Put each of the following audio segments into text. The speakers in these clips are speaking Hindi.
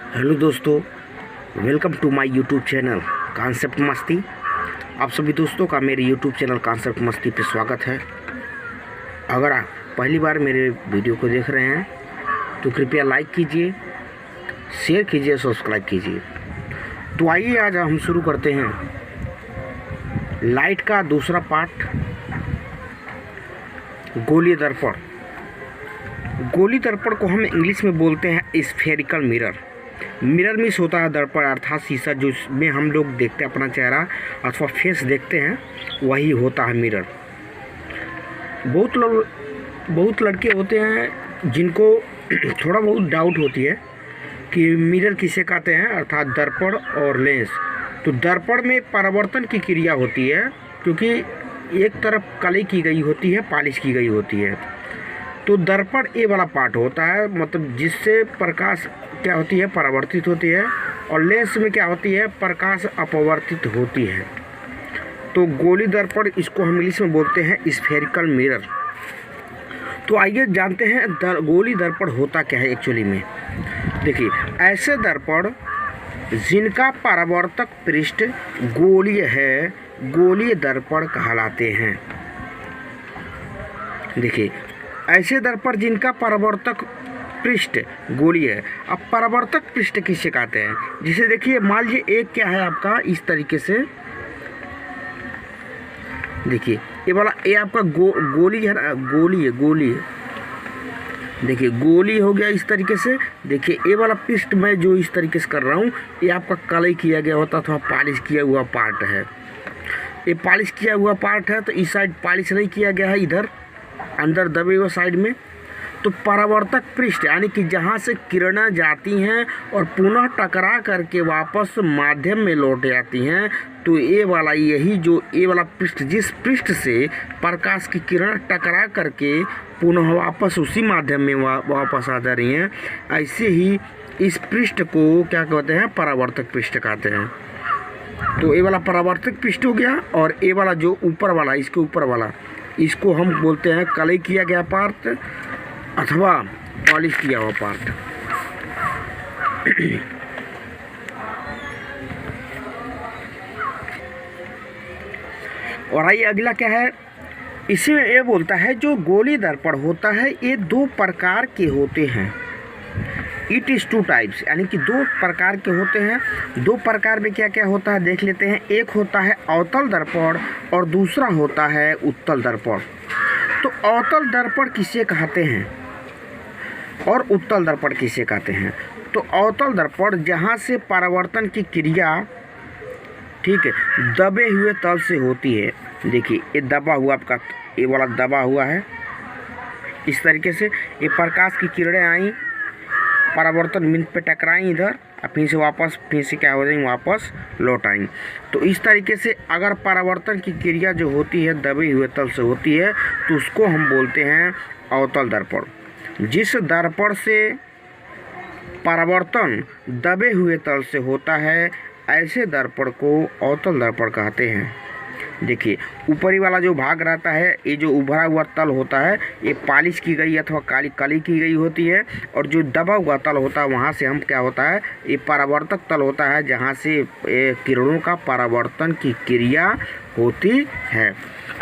हेलो दोस्तों, welcome to my YouTube channel concept मस्ती। आप सभी दोस्तों का मेरे यूट्यूब चैनल कॉन्सेप्ट मस्ती पे स्वागत है। अगर आप पहली बार मेरे वीडियो को देख रहे हैं तो कृपया लाइक कीजिए, शेयर कीजिए, सब्सक्राइब कीजिए। तो आइए आज हम शुरू करते हैं लाइट का दूसरा पार्ट, गोलीय दर्पण। गोलीय दर्पण को हम इंग्लिश में बोलते हैं स्फेरिकल मिरर। मिरर मीन्स होता है दर्पण, अर्थात शीशा जिसमें हम लोग देखते हैं अपना चेहरा अथवा फेस देखते हैं, वही होता है मिरर। बहुत लड़के होते हैं जिनको थोड़ा बहुत डाउट होती है कि मिरर किसे कहते हैं, अर्थात दर्पण और लेंस। तो दर्पण में परावर्तन की क्रिया होती है, क्योंकि एक तरफ कलई की गई होती है, पॉलिश की गई होती है। तो दर्पण ये वाला पार्ट होता है, मतलब जिससे प्रकाश क्या होती है, परावर्तित होती है, और लेंस में क्या होती है, प्रकाश अपवर्तित होती है। तो गोलीय दर्पण, इसको हम इंग्लिश में बोलते हैं स्फेरिकल मिरर। तो आइए जानते हैं गोलीय दर्पण होता क्या है एक्चुअली में। देखिए, ऐसे दर्पण जिनका परावर्तक पृष्ठ गोलीय है, गोलीय दर्पण कहलाते हैं। देखिए, ऐसे दर्पण जिनका परावर्तक पृष्ठ गोलीय है। अब परावर्तक पृष्ठ किसे कहते हैं, जिसे देखिए मान लीजिए एक क्या है आपका इस तरीके से, देखिए ये वाला ये आपका गोली है ना, गोली है। देखिए गोली हो गया इस तरीके से। देखिए ये वाला पृष्ठ मैं जो इस तरीके से कर रहा हूँ, ये आपका कलई किया गया होता अथवा पॉलिश किया हुआ पार्ट है। ये पॉलिश किया हुआ पार्ट है, तो इस साइड पॉलिश नहीं किया गया है, इधर अंदर दबे हुए साइड में। तो परावर्तक पृष्ठ यानी कि जहाँ से किरणें जाती हैं और पुनः टकरा करके वापस माध्यम में लौट जाती हैं, तो ये वाला ये वाला पृष्ठ, जिस पृष्ठ से प्रकाश की किरण टकरा करके पुनः वापस उसी माध्यम में वापस आ जा रही हैं, ऐसे ही इस पृष्ठ को क्या कहते हैं, परावर्तक पृष्ठ कहते हैं। तो ये वाला परावर्तक पृष्ठ हो गया, और ये वाला जो ऊपर वाला, इसके ऊपर वाला, इसको हम बोलते हैं कलई किया गया पार्ट अथवा पॉलिश किया हुआ पार्ट। और आइए अगला क्या है, इसी में ये बोलता है जो गोलीय दर्पण होता है ये दो प्रकार के होते हैं। इट इज़ टू टाइप्स, यानी कि दो प्रकार के होते हैं। दो प्रकार में क्या क्या होता है देख लेते हैं। एक होता है अवतल दर्पण और दूसरा होता है उत्तल दर्पण। तो अवतल दर्पण किसे कहते हैं और उत्तल दर्पण किसे कहते हैं? तो अवतल दर्पण जहाँ से परावर्तन की क्रिया, ठीक है, दबे हुए तल से होती है। देखिए ये दबा हुआ आपका, ये वाला दबा हुआ है इस तरीके से। ये प्रकाश की किरणें आई, परावर्तन बिंदु पे टकराई इधर, और फिर से क्या हो जाएंगी, वापस लौट आएंगी। तो इस तरीके से अगर परावर्तन की क्रिया जो होती है दबे हुए तल से होती है, तो उसको हम बोलते हैं अवतल दर्पण। जिस दर्पण से परावर्तन दबे हुए तल से होता है, ऐसे दर्पण को अवतल दर्पण कहते हैं। देखिए ऊपरी वाला जो भाग रहता है, ये जो उभरा हुआ तल होता है, ये पॉलिश की गई अथवा कली की गई होती है, और जो दबा हुआ तल होता है वहाँ से हम क्या होता है, ये परावर्तक तल होता है, जहाँ से किरणों का परावर्तन की क्रिया होती है।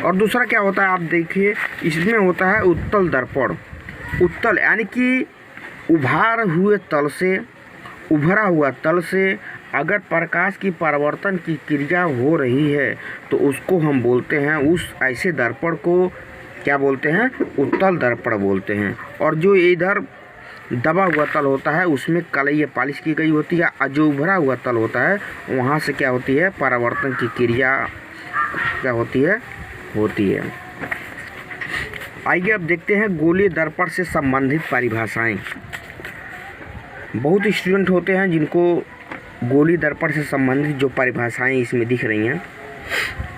और दूसरा क्या होता है आप देखिए, इसमें होता है उत्तल दर्पण। उत्तल यानी कि उभरा हुआ तल से अगर प्रकाश की परावर्तन की क्रिया हो रही है, तो उसको हम बोलते हैं, उस ऐसे दर्पण को क्या बोलते हैं, उत्तल दर्पण बोलते हैं। और जो इधर दबा हुआ तल होता है उसमें कलई पॉलिश की गई होती है, और जो उभरा हुआ तल होता है वहाँ से क्या होती है, परावर्तन की क्रिया क्या होती है। आइए अब देखते हैं गोलीय दर्पण से संबंधित परिभाषाएं। बहुत स्टूडेंट होते हैं जिनको गोलीय दर्पण से संबंधित जो परिभाषाएं इसमें दिख रही हैं,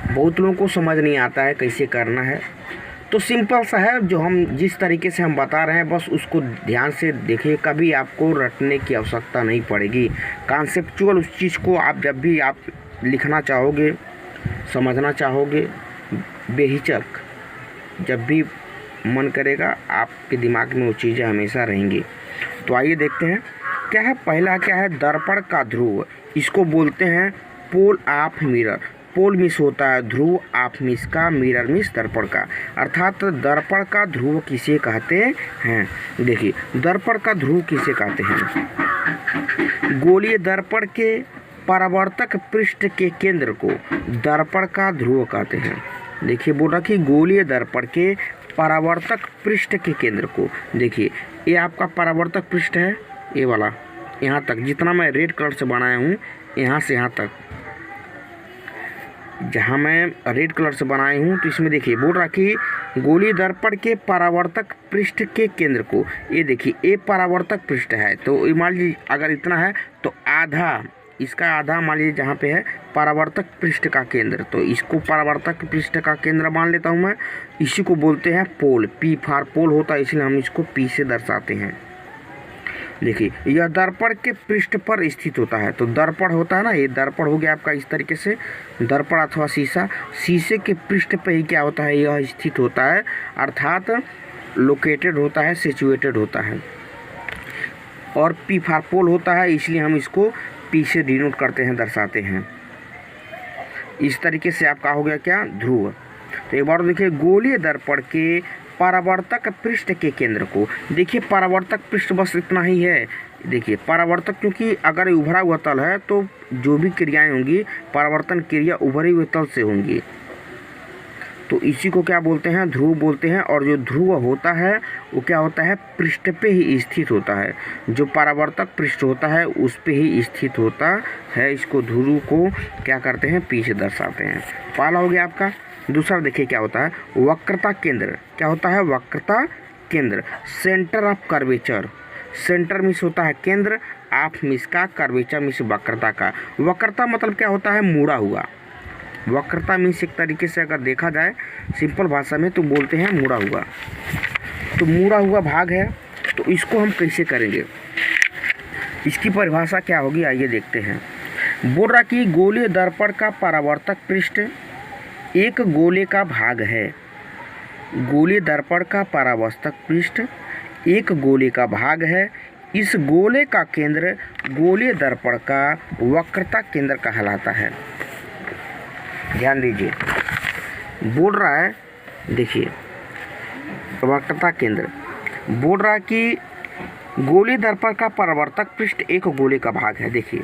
बहुत लोगों को समझ नहीं आता है कैसे करना है। तो सिंपल सा है, जो हम जिस तरीके से हम बता रहे हैं बस उसको ध्यान से देखिए, कभी आपको रटने की आवश्यकता नहीं पड़ेगी। कॉन्सेप्चुअल उस चीज़ को आप जब भी आप लिखना चाहोगे, समझना चाहोगे, बेहिचक जब भी मन करेगा आपके दिमाग में वो चीज़ें हमेशा रहेंगी। तो आइए देखते हैं क्या है, पहला क्या है, दर्पण का ध्रुव, इसको बोलते हैं पोल ऑफ मिरर। पोल मिस होता है ध्रुव, ऑफ मिस का, मिरर मिस दर्पण का, अर्थात दर्पण का ध्रुव किसे कहते हैं। देखिए दर्पण का ध्रुव किसे कहते हैं, गोलीय दर्पण के परावर्तक पृष्ठ के केंद्र को दर्पण का ध्रुव कहते हैं। देखिए बोल रहा कि गोलीय दर्पण के परावर्तक पृष्ठ के केंद्र को, देखिए ये आपका परावर्तक पृष्ठ है, ये वाला यहाँ तक, जितना मैं रेड कलर से बनाया हूँ यहाँ से यहाँ तक, जहाँ मैं रेड कलर से बनाई हूँ, तो इसमें देखिए बोल रहा कि गोलीय दर्पण के परावर्तक पृष्ठ के केंद्र को, ये देखिए ये परावर्तक पृष्ठ है, तो मान लीजिए अगर इतना है तो आधा, इसका आधा मान लीजिए जहाँ पे है परावर्तक पृष्ठ का केंद्र, तो इसको परावर्तक पृष्ठ का केंद्र मान लेता हूँ मैं। इसी को बोलते हैं पोल, पी फॉर पोल होता है, इसलिए हम इसको पी से दर्शाते हैं। देखिए यह दर्पण के पृष्ठ पर स्थित होता है, तो दर्पण होता है ना, ये दर्पण हो गया आपका इस तरीके से, दर्पण अथवा शीशा, शीशे के पृष्ठ पे ही क्या होता है, यह स्थित होता है, अर्थात लोकेटेड होता है, सिचुएटेड होता है। और पी फॉर पोल होता है, इसलिए हम इसको पी से डिनोट करते हैं, दर्शाते हैं। इस तरीके से आपका हो गया क्या, ध्रुव। तो एक बार देखिए गोलीय दर्पण के परावर्तक पृष्ठ के केंद्र को, देखिए परावर्तक पृष्ठ बस इतना ही है। देखिए परावर्तक, क्योंकि अगर उभरा हुआ तल है तो जो भी क्रियाएं होंगी परावर्तन क्रिया उभरे हुए तल से होंगी, तो इसी को क्या बोलते हैं, ध्रुव बोलते हैं। और जो ध्रुव होता है वो क्या होता है, पृष्ठ पे ही स्थित होता है, जो परावर्तक पृष्ठ होता है उस पे ही स्थित होता है। इसको ध्रुव को क्या करते हैं, पी से दर्शाते हैं। पहला हो गया आपका। दूसरा देखिए क्या होता है, वक्रता केंद्र। क्या होता है, वक्रता केंद्र, centre of curvature. Centre miss होता है केंद्र, ऑफ मिस का, कर्वेचर मिस वक्रता का। वक्रता मतलब क्या होता है, मुड़ा हुआ। वक्रता मीन्स एक तरीके से अगर देखा जाए सिंपल भाषा में तो बोलते हैं मुड़ा हुआ, तो मुड़ा हुआ भाग है। तो इसको हम कैसे करेंगे, इसकी परिभाषा क्या होगी, आइए देखते हैं। बोल रहा कि गोलीय दर्पण का परावर्तक पृष्ठ एक गोले का भाग है। गोलीय दर्पण का परावर्तक पृष्ठ एक गोले का भाग है। इस गोले का केंद्र गोलीय दर्पण का वक्रता केंद्र कहलाता है। ध्यान दीजिए, बोल रहा है, देखिए वक्रता केंद्र बोल रहा है कि गोलीय दर्पण का परावर्तक पृष्ठ एक गोले का भाग है। देखिए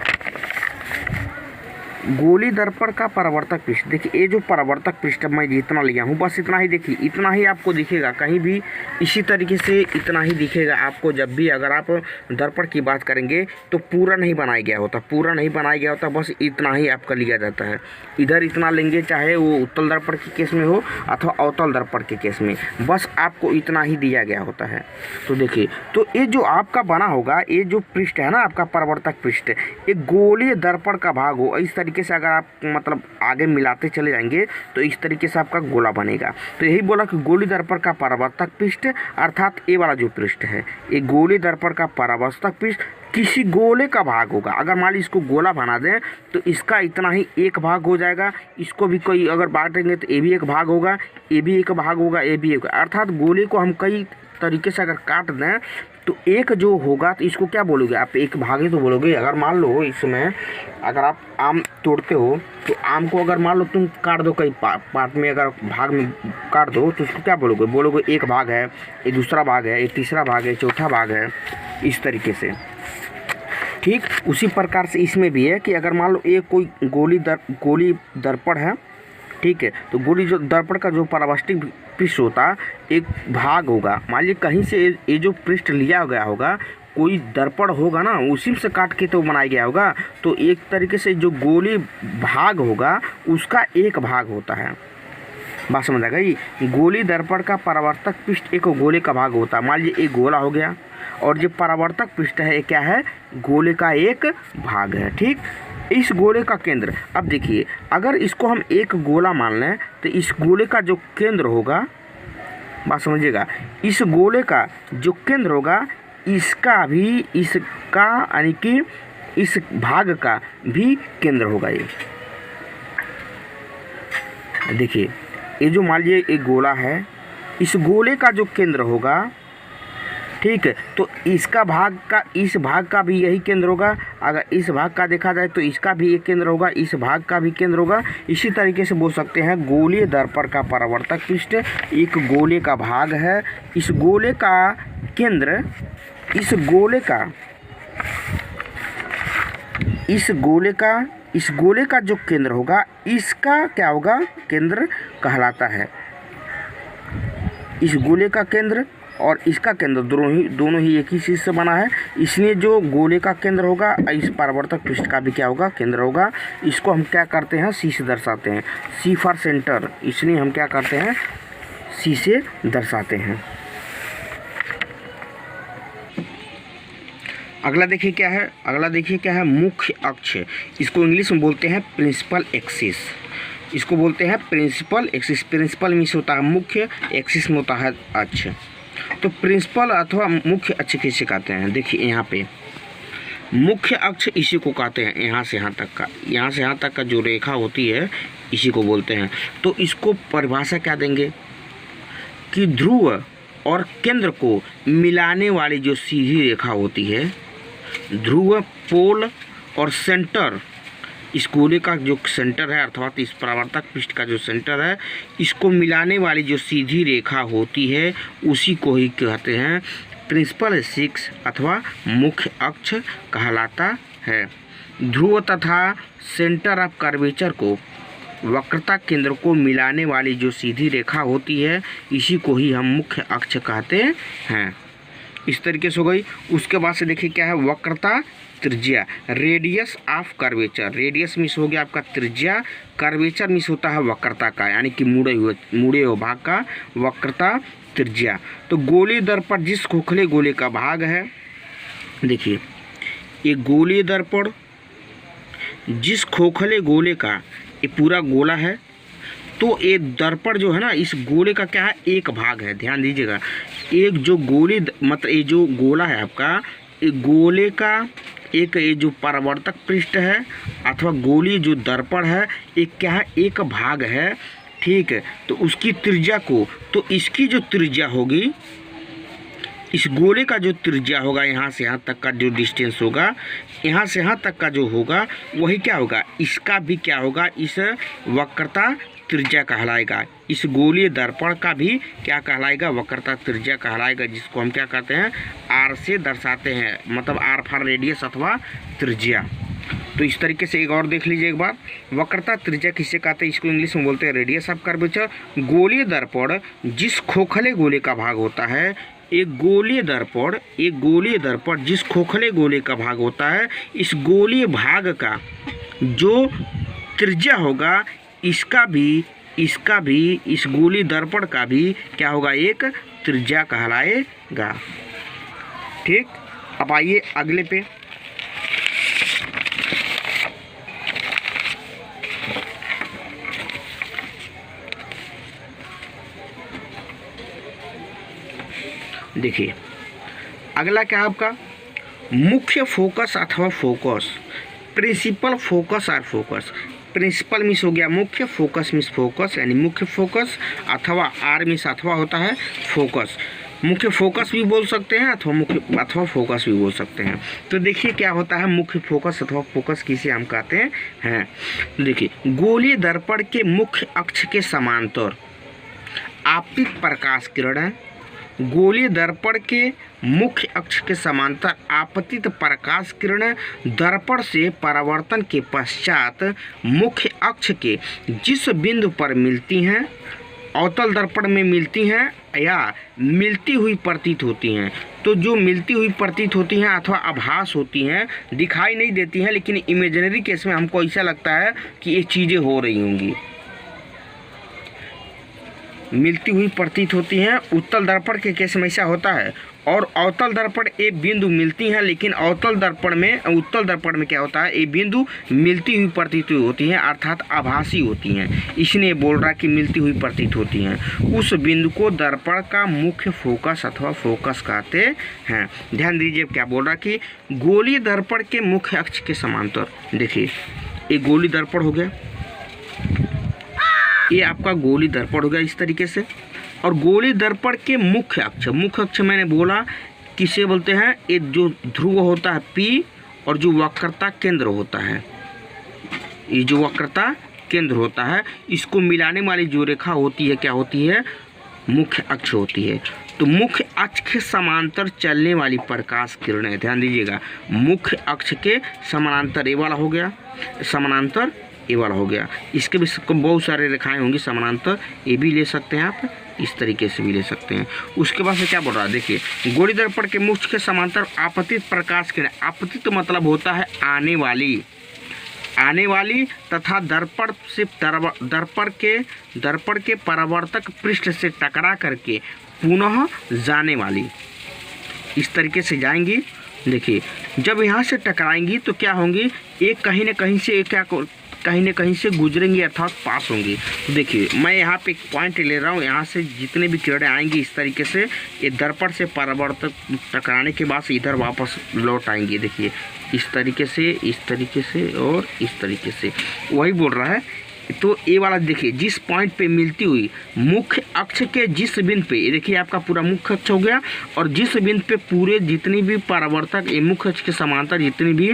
गोलीय दर्पण का परावर्तक पृष्ठ, देखिए ये जो परावर्तक पृष्ठ मैं जितना लिया हूँ बस इतना ही, देखिए इतना ही आपको दिखेगा, कहीं भी इसी तरीके से इतना ही दिखेगा आपको। जब भी अगर आप दर्पण की बात करेंगे तो पूरा नहीं बनाया गया होता, पूरा नहीं बनाया गया होता, बस इतना ही आपका लिया जाता है। इधर इतना लेंगे, चाहे वो उत्तल दर्पण के केस में हो अथवा अवतल दर्पण के केस में, बस आपको इतना ही दिया गया होता है। तो देखिए, तो ये जो आपका बना होगा, ये जो पृष्ठ है ना आपका परावर्तक पृष्ठ, एक गोलीय दर्पण का भाग हो, इस तरीके से अगर आप मतलब आगे मिलाते चले जाएंगे तो इस तरीके से आपका गोला बनेगा। तो यही बोला कि गोलीय दर्पण का परावर्तक पृष्ठ अर्थात ये वाला जो पृष्ठ है, ये गोलीय दर्पण का परावर्तक पृष्ठ किसी गोले का भाग होगा। अगर मान लीजिए इसको गोला बना दें तो इसका इतना ही एक भाग हो जाएगा। इसको भी कोई अगर बांटेंगे तो ये भी एक भाग होगा, ये भी एक भाग होगा, ये भी एक, अर्थात गोले को हम कई तरीके से अगर काट दें तो एक जो होगा तो इसको क्या बोलोगे आप, एक भाग ही तो बोलोगे। अगर मान लो इसमें अगर आप आम तोड़ते हो तो आम को अगर मान लो तुम काट दो, कई पार्ट में अगर भाग में काट दो तो उसको क्या बोलोगे, बोलोगे एक भाग है, ये दूसरा भाग है, ये तीसरा भाग है, चौथा भाग है, इस तरीके से। ठीक उसी प्रकार से इसमें भी है कि अगर मान लो एक कोई गोली दर्पण है, ठीक है, तो गोली जो दर्पण का जो परावर्तक पृष्ठ होता एक भाग होगा। मान लीजिए कहीं से ये जो पृष्ठ लिया गया होगा, कोई दर्पण होगा ना, उसी से काट के तो बनाया गया होगा, तो एक तरीके से जो गोली भाग होगा उसका एक भाग होता है। बात समझ आ गई। गोली दर्पण का परावर्तक पृष्ठ एक गोले का भाग होता है। मान लीजिए एक गोला हो गया और जो परावर्तक पृष्ठ है क्या है, गोले का एक भाग है। ठीक, इस गोले का केंद्र, अब देखिए अगर इसको हम एक गोला मान लें तो इस गोले का जो केंद्र होगा, बात समझिएगा, इस गोले का जो केंद्र होगा इसका भी, इसका यानी कि इस भाग का भी केंद्र होगा। ये देखिए, ये जो मान लीजिए एक गोला है, इस गोले का जो केंद्र होगा, ठीक है। तो इसका भाग का, इस भाग का भी यही केंद्र होगा। अगर इस भाग का देखा जाए तो इसका भी एक केंद्र होगा, इस भाग का भी केंद्र होगा। इसी तरीके से बोल सकते हैं गोलीय दर्पण का परावर्तक पृष्ठ एक गोले का भाग है। इस गोले का केंद्र, इस गोले का जो केंद्र होगा, इसका क्या होगा, केंद्र कहलाता है। इस गोले का केंद्र और इसका केंद्र दोनों ही एक ही चीज़ से बना है, इसलिए जो गोले का केंद्र होगा इस परावर्तक पृष्ठ का भी क्या होगा, केंद्र होगा। इसको हम क्या करते हैं, सी से दर्शाते हैं, सी फॉर सेंटर, इसलिए हम क्या करते हैं, सी से दर्शाते हैं। अगला देखिए क्या है, अगला देखिए क्या है, मुख्य अक्ष। इसको इंग्लिश में बोलते हैं प्रिंसिपल एक्सिस, इसको बोलते हैं प्रिंसिपल एक्सिस। प्रिंसिपल मीन्स होता है मुख्य, एक्सिस में होता है अक्ष। तो प्रिंसिपल अथवा मुख्य अक्ष किसे कहते हैं, देखिए यहाँ पे मुख्य अक्ष इसी को कहते हैं। यहाँ से यहाँ तक का, यहाँ से यहाँ तक का जो रेखा होती है इसी को बोलते हैं। तो इसको परिभाषा क्या देंगे कि ध्रुव और केंद्र को मिलाने वाली जो सीधी रेखा होती है, ध्रुव, पोल और सेंटर, इस गोले का जो सेंटर है अर्थात इस परावर्तक पृष्ठ का जो सेंटर है, इसको मिलाने वाली जो सीधी रेखा होती है उसी को ही कहते हैं प्रिंसिपल एक्सिस अथवा मुख्य अक्ष कहलाता है। ध्रुव तथा सेंटर ऑफ कर्वेचर को, वक्रता केंद्र को मिलाने वाली जो सीधी रेखा होती है इसी को ही हम मुख्य अक्ष कहते हैं। इस तरीके से हो गई। उसके बाद से देखिए क्या है, वक्रता त्रिज्या, radius of curvature. Radius means हो गया आपका त्रिज्या, कर्वेचर मीन्स होता है वक्रता का, यानी कि मुड़े हुए भाग का वक्रता त्रिज्या। तो गोलीय दर्पण जिस खोखले गोले का भाग है, देखिए ये गोलीय दर्पण जिस खोखले गोले का ये पूरा गोला है, तो ये दर्पण जो है ना, इस गोले का क्या है, एक भाग है। ध्यान दीजिएगा, एक जो गोली मतलब ये जो गोला है आपका, ये गोले का एक ये जो परावर्तक पृष्ठ है अथवा गोली जो दर्पण है, एक क्या है, एक भाग है। ठीक है। तो उसकी त्रिज्या को, तो इसकी जो त्रिज्या होगी, इस गोले का जो त्रिज्या होगा, यहाँ से यहाँ तक का जो डिस्टेंस होगा, यहाँ से यहाँ तक का जो होगा वही क्या होगा, इसका भी क्या होगा, इस वक्रता त्रिज्या कहलाएगा। इस गोलीय दर्पण का भी क्या कहलाएगा, वक्रता त्रिज्या कहलाएगा, जिसको हम क्या कहते हैं, आर से दर्शाते हैं, मतलब आर फॉर रेडियस अथवा त्रिज्या। तो इस तरीके से एक और देख लीजिए एक बार, वक्रता त्रिज्या किसे कहते हैं, इसको इंग्लिश में बोलते हैं रेडियस ऑफ कर्वेचर। गोलीय दर्पण जिस खोखले गोले का भाग होता है, एक गोलीय दर्पण जिस खोखले गोले का भाग होता है, इस गोलीय भाग का जो त्रिज्या होगा, इसका भी इस गोलीय दर्पण का भी क्या होगा, एक त्रिज्या कहलाएगा। ठीक। अब आइए अगले पे, देखिए अगला क्या है आपका, मुख्य फोकस अथवा फोकस, प्रिंसिपल फोकस और फोकस। प्रिंसिपल मीन्स हो गया मुख्य, फोकस मीन्स फोकस, यानी मुख्य फोकस, अथवा आर मीन्स अथवा होता है फोकस। मुख्य फोकस भी बोल सकते हैं अथवा फोकस भी बोल सकते हैं। तो देखिए क्या होता है मुख्य फोकस अथवा फोकस किसे हम कहते हैं। तो देखिए गोलीय दर्पण के मुख्य अक्ष के समांतर आपतित प्रकाश किरण, गोलीय दर्पण के मुख्य अक्ष के समांतर आपतित प्रकाश किरण दर्पण से परावर्तन के पश्चात मुख्य अक्ष के जिस बिंदु पर मिलती हैं, अवतल दर्पण में मिलती हैं या मिलती हुई प्रतीत होती हैं। तो जो मिलती हुई प्रतीत होती हैं अथवा आभास होती हैं, दिखाई नहीं देती हैं, लेकिन इमेजिनरी केस में हमको ऐसा लगता है कि ये चीज़ें हो रही होंगी, मिलती हुई प्रतीत होती हैं। उत्तल दर्पण के केस में ऐसा होता है। और अवतल दर्पण ए बिंदु मिलती हैं, लेकिन उत्तल दर्पण में क्या होता है, ए बिंदु मिलती हुई प्रतीत होती हैं, अर्थात आभासी होती हैं। इसलिए बोल रहा कि मिलती हुई प्रतीत होती हैं। उस बिंदु को दर्पण का मुख्य फोकस अथवा फोकस कहते हैं। ध्यान दीजिए क्या बोल रहा कि गोलीय दर्पण के मुख्य अक्ष के समांतर, देखिए एक गोलीय दर्पण हो गया, ये आपका गोलीय दर्पण हो गया इस तरीके से। और गोलीय दर्पण के मुख्य अक्ष मैंने बोला किसे बोलते हैं, ये जो ध्रुव होता है P और जो वक्रता केंद्र होता है, ये जो वक्रता केंद्र होता है, इसको मिलाने वाली जो रेखा होती है क्या होती है, मुख्य अक्ष होती है। तो मुख्य अक्ष के समांतर चलने वाली प्रकाश किरणें, ध्यान दीजिएगा, मुख्य अक्ष के समानांतर ये वाला हो गया, समानांतर ये वाला हो गया। इसके भी बहुत सारे रेखाएं होंगी समानांतर, ये भी ले सकते हैं आप, इस तरीके से भी ले सकते हैं। उसके बाद से क्या बोल रहा है, देखिए, गोली दर्पण के मुख्य के समांतर आपतित प्रकाश किरण, आपतित मतलब होता है आने वाली तथा दर्पण के परावर्तक पृष्ठ से टकरा करके पुनः जाने वाली, इस तरीके से जाएंगी। देखिए, जब यहाँ से टकराएंगी तो क्या होंगी, एक कहीं न कहीं से गुजरेंगी अर्थात पास होंगी। तो देखिए, मैं यहाँ पे एक पॉइंट ले रहा हूँ, यहाँ से जितने भी किरणें आएंगी इस तरीके से, ये दर्पण से परावर्तक टकराने के बाद से इधर वापस लौट आएंगी। देखिए, इस तरीके से और इस तरीके से, वही बोल रहा है। तो ये वाला देखिए, जिस पॉइंट पे मिलती हुई मुख्य अक्ष के जिस बिंदु पे, ये देखिए आपका पूरा मुख्य अक्ष हो गया, और जिस बिंदु पे पूरे जितनी भी परावर्तक ये मुख्य अक्ष के समांतर जितनी भी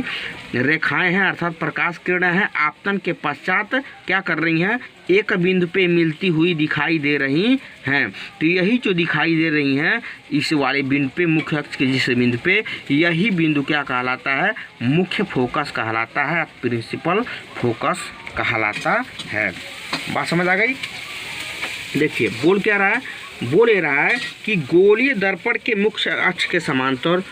रेखाएं हैं अर्थात प्रकाश किरणें हैं, आपतन के पश्चात क्या कर रही हैं, एक बिंदु पे मिलती हुई दिखाई दे रही हैं। तो यही जो दिखाई दे रही हैं इस वाले बिंदु पे, मुख्य अक्ष के जिस बिंदु पे, यही बिंदु क्या कहलाता है, मुख्य फोकस कहलाता है, प्रिंसिपल फोकस कहलाता है। बात समझ आ गई। देखिए, बोल क्या रहा है, बोल ये रहा है कि गोलीय दर्पण के मुख्य अक्ष के समांतर,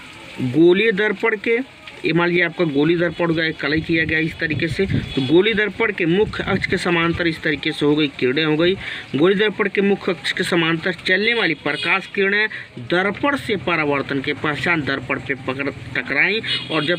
गोलीय दर्पण के, ये मान लीजिए आपका गोली दर्पण गया, कलई किया गया इस तरीके से, तो गोली दर्पण के मुख्य अक्ष के समांतर इस तरीके से हो गई किरणें हो गई। गोली दर्पण के मुख्य अक्ष के समांतर चलने वाली प्रकाश किरणें दर्पण से परावर्तन के पश्चात दर्पण पे टकराई, और जब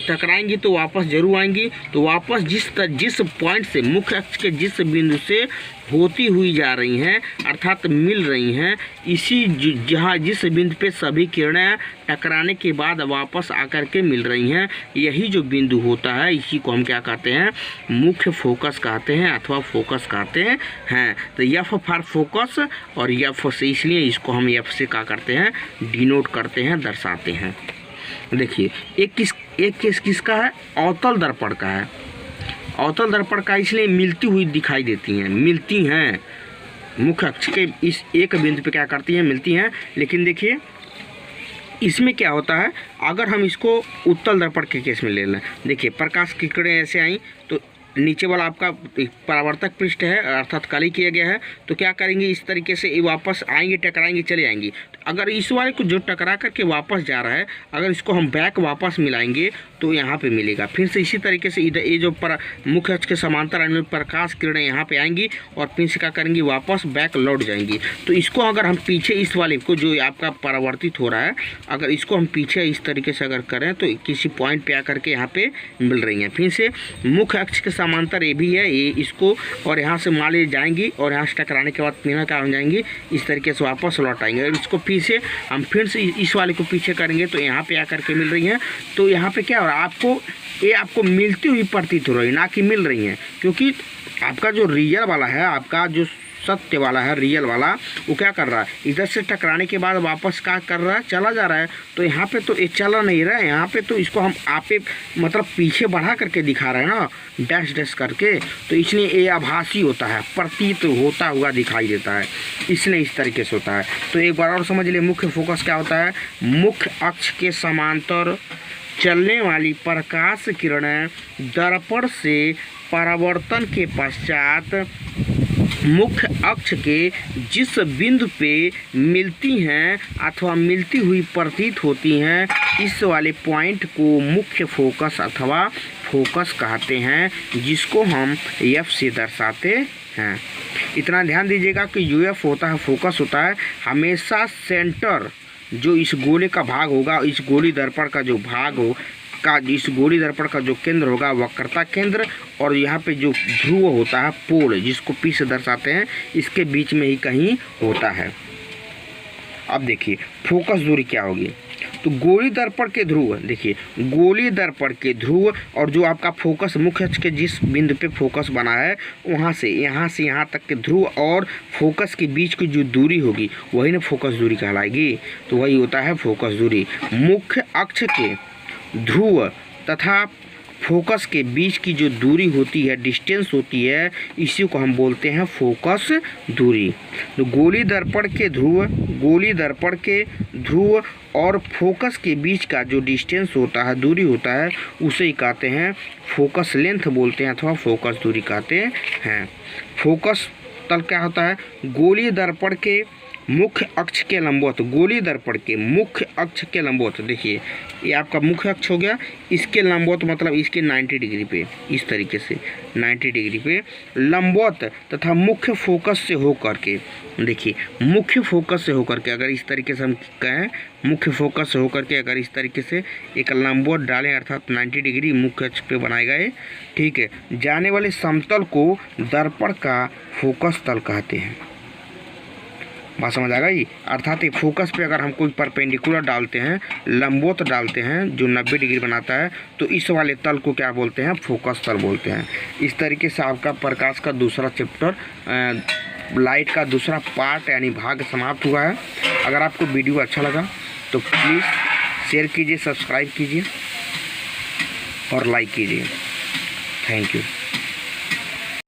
टकराएंगी तो वापस जरूर आएंगी। तो वापस जिस पॉइंट से, मुख्य अक्ष के जिस बिंदु से होती हुई जा रही हैं अर्थात मिल रही हैं, इसी जहाँ जिस बिंदु पे सभी किरणें टकराने के बाद वापस आकर के मिल रही हैं, यही जो बिंदु होता है इसी को हम क्या कहते हैं, मुख्य फोकस कहते हैं अथवा फोकस कहते हैं। तो एफ फॉर फोकस, और एफ से इसलिए इसको हम एफ से क्या करते हैं, डिनोट करते हैं, दर्शाते हैं। देखिए, एक केस किसका है, अवतल दर्पण का है। अवतल दर्पण का इसलिए मिलती हुई दिखाई देती हैं, मिलती हैं, मुख्य अक्ष के इस एक बिंदु पे क्या करती हैं, मिलती हैं। लेकिन देखिए, इसमें क्या होता है, अगर हम इसको उत्तल दर्पण के केस में ले लें, देखिए प्रकाश की किरणें ऐसे आई, तो नीचे वाला आपका परावर्तक पृष्ठ है अर्थात काली किया गया है, तो क्या करेंगे, इस तरीके से ये वापस आएंगे, टकराएंगे, चले आएंगी। अगर इस वाले को जो टकरा करके वापस जा रहा है, अगर इसको हम बैक वापस मिलाएंगे तो यहाँ पे मिलेगा। फिर से इसी तरीके से इधर ये जो मुख्य अक्ष के समांतर आने प्रकाश किरणें यहाँ पे आएंगी और फिर से क्या करेंगी, वापस बैक लौट जाएंगी। तो इसको अगर हम पीछे इस वाले को जो आपका परावर्तित हो रहा है, अगर इसको हम पीछे इस तरीके से अगर करें तो किसी पॉइंट पे आकर के यहाँ पे मिल रही हैं। फिर से मुख्य अक्ष के समांतर ये भी है, ये इसको और यहाँ से मान ले जाएंगी और यहाँ से टकराने के बाद फिर क्या हो जाएंगी, इस तरीके से वापस लौट आएंगे। और इसको फिर से हम फिर से इस वाले को पीछे करेंगे तो यहाँ पे आकर के मिल रही हैं। तो यहाँ पे क्या हो रहा है, आपको मिलती हुई प्रतीत हो रही है, ना कि मिल रही हैं, क्योंकि आपका जो रियल वाला है, आपका जो सत्य वाला है, रियल वाला, वो क्या कर रहा है, इधर से टकराने के बाद वापस क्या कर रहा है, चला जा रहा है। तो यहाँ पे तो ये चला नहीं रहा है, यहाँ पे तो इसको हम आपे मतलब पीछे बढ़ा करके दिखा रहे हैं ना, डैश डैश करके, तो इसलिए ये आभासी होता है, प्रतीत होता हुआ दिखाई देता है, इसलिए इस तरीके से होता है। तो एक बार और समझ लिए, मुख्य फोकस क्या होता है, मुख्य अक्ष के समांतर चलने वाली प्रकाश किरणें दर्पण से परावर्तन के पश्चात मुख्य अक्ष के जिस बिंदु पे मिलती हैं अथवा मिलती हुई प्रतीत होती हैं, इस वाले पॉइंट को मुख्य फोकस अथवा फोकस कहते हैं, जिसको हम एफ से दर्शाते हैं। इतना ध्यान दीजिएगा कि जो एफ होता है, फोकस होता है, हमेशा सेंटर जो इस गोले का भाग होगा, इस गोली दर्पण का जो भाग हो का, इस गोली दर्पण का जो केंद्र होगा वक्रता केंद्र, और यहाँ पे जो ध्रुव होता है, पोल जिसको पी से दर्शाते हैं, इसके बीच में ही कहीं होता है। अब देखिए फोकस दूरी क्या होगी, तो गोली दर्पण के ध्रुव, देखिए गोली दर्पण के ध्रुव और जो आपका फोकस मुख्य अक्ष के जिस बिंदु पे फोकस बना है वहाँ से यहाँ तक के ध्रुव और फोकस के बीच की जो दूरी होगी वही ना फोकस दूरी कहलाएगी। तो वही होता है फोकस दूरी। मुख्य अक्ष के ध्रुव तथा फोकस के बीच की जो दूरी होती है, डिस्टेंस होती है, इसी को हम बोलते हैं फोकस दूरी। तो गोली दर्पण के ध्रुव और फोकस के बीच का जो डिस्टेंस होता है, दूरी होता है, उसे ही कहते हैं फोकस लेंथ बोलते हैं अथवा फोकस दूरी कहते हैं। फोकस तल क्या होता है? गोली दर्पण के मुख्य अक्ष के लंबवत, गोली दर्पण के मुख्य अक्ष के लंबवत, देखिए ये आपका मुख्य अक्ष हो गया, इसके लंबवत मतलब इसके 90 डिग्री पे, इस तरीके से 90 डिग्री पे लंबवत तथा मुख्य फोकस से होकर के, देखिए मुख्य फोकस से होकर के, अगर इस तरीके से हम कहें मुख्य फोकस से होकर के अगर इस तरीके से एक लंबवत डालें अर्थात 90 डिग्री मुख्य अक्ष पे बनाए गए, ठीक है, जाने वाले समतल को दर्पण का फोकस तल कहते हैं। बात समझ आ गई? अर्थात एक फोकस पे अगर हम कोई परपेंडिकुलर डालते हैं, लंबवत डालते हैं जो 90 डिग्री बनाता है, तो इस वाले तल को क्या बोलते हैं? फोकस तल बोलते हैं। इस तरीके से आपका प्रकाश का दूसरा चैप्टर, लाइट का दूसरा पार्ट यानी भाग समाप्त हुआ है। अगर आपको वीडियो अच्छा लगा तो प्लीज़ शेयर कीजिए, सब्सक्राइब कीजिए और लाइक कीजिए। Thank you.